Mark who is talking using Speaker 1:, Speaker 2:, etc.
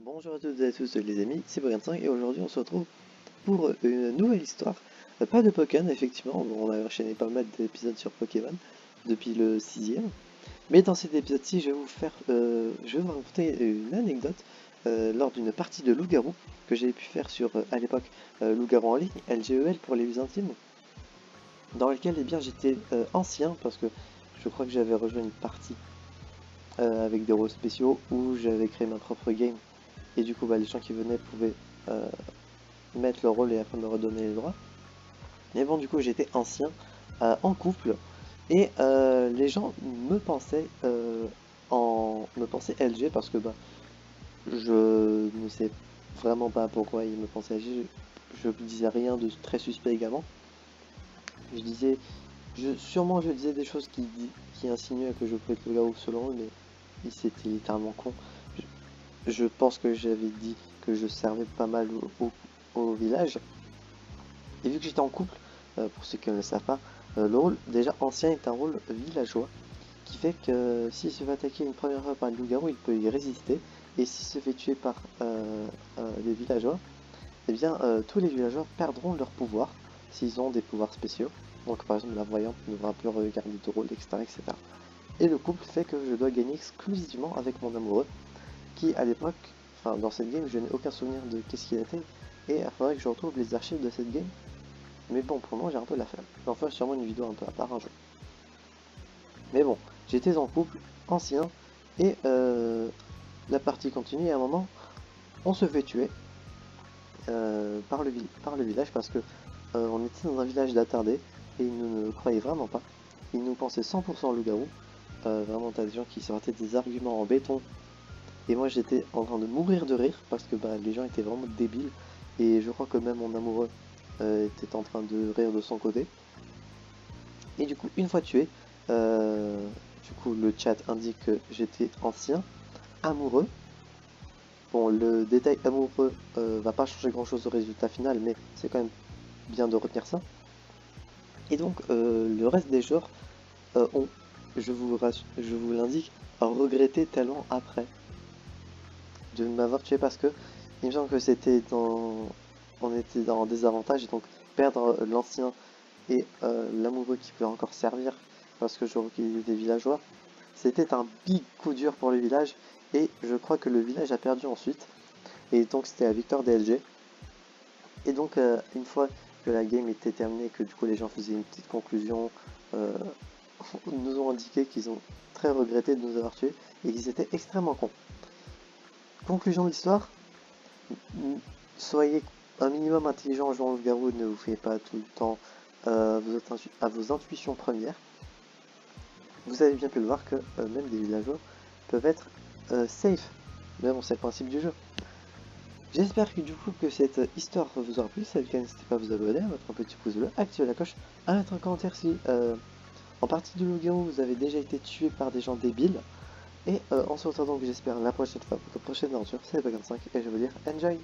Speaker 1: Bonjour à toutes et à tous les amis, c'est Brian5 et aujourd'hui on se retrouve pour une nouvelle histoire. Pas de Pokémon effectivement, on a enchaîné pas mal d'épisodes sur Pokémon depuis le 6ème. Mais dans cet épisode-ci je vais vous raconter une anecdote lors d'une partie de Loup-Garou que j'avais pu faire sur à l'époque Loup-Garou en ligne, LGEL pour les intimes, dans lequel eh bien j'étais ancien parce que je crois que j'avais rejoint une partie avec des rôles spéciaux où j'avais créé ma propre game. Et du coup, les gens qui venaient pouvaient mettre leur rôle et après me redonner les droits. Mais bon, du coup, j'étais ancien, en couple, et les gens me pensaient LG parce que je ne sais vraiment pas pourquoi ils me pensaient LG. Je disais rien de très suspect également. Je disais, sûrement je disais des choses qui insinuaient que je pouvais être le gars selon eux, mais c'était littéralement con. Je pense que j'avais dit que je servais pas mal au village. Et vu que j'étais en couple, pour ceux qui ne le savent pas, le rôle déjà ancien est un rôle villageois, qui fait que s'il se fait attaquer une première fois par un loup-garou, il peut y résister. Et s'il se fait tuer par des villageois, eh bien tous les villageois perdront leur pouvoir, s'ils ont des pouvoirs spéciaux. Donc par exemple la voyante ne devra plus regarder de rôle, etc., etc. Et le couple fait que je dois gagner exclusivement avec mon amoureux, qui à l'époque, enfin dans cette game, je n'ai aucun souvenir de qu'est-ce qu'il était, et il faudrait que je retrouve les archives de cette game. Mais bon, pour le moment, j'ai un peu la flemme. J'en ferai sûrement une vidéo un peu à part un jour. Mais bon, j'étais en couple, ancien, et la partie continue, et à un moment, on se fait tuer par le village, parce que on était dans un village d'attardés, et ils ne nous croyaient vraiment pas. Ils nous pensaient 100% loup-garou. Vraiment, t'as des gens qui sortaient des arguments en béton. Et moi j'étais en train de mourir de rire parce que les gens étaient vraiment débiles et je crois que même mon amoureux était en train de rire de son côté. Et du coup, une fois tué, du coup le chat indique que j'étais ancien, amoureux. Bon, le détail amoureux va pas changer grand chose au résultat final, mais c'est quand même bien de retenir ça. Et donc le reste des joueurs ont, je vous l'indique, regretté tellement après de m'avoir tué parce que il me semble que on était dans désavantage et donc perdre l'ancien et l'amoureux qui peut encore servir parce que je recueillais des villageois, c'était un big coup dur pour le village et je crois que le village a perdu ensuite et donc c'était la victoire des LG. Et donc une fois que la game était terminée et que du coup les gens faisaient une petite conclusion, nous ont indiqué qu'ils ont très regretté de nous avoir tués et qu'ils étaient extrêmement cons. Conclusion de l'histoire, soyez un minimum intelligent en jouant au loup-garou, ne vous fiez pas tout le temps à vos intuitions premières. Vous avez bien pu le voir que même des villageois peuvent être safe, mais bon, c'est le principe du jeu. J'espère que du coup que cette histoire vous aura plu. Si c'est le cas, n'hésitez pas à vous abonner, à mettre un petit pouce bleu, à activer la cloche, à mettre un commentaire si en partie du loup-garou vous avez déjà été tué par des gens débiles. Et on se retrouve donc j'espère la prochaine fois pour notre prochaine aventure. C'est Brian5 et je veux dire enjoy.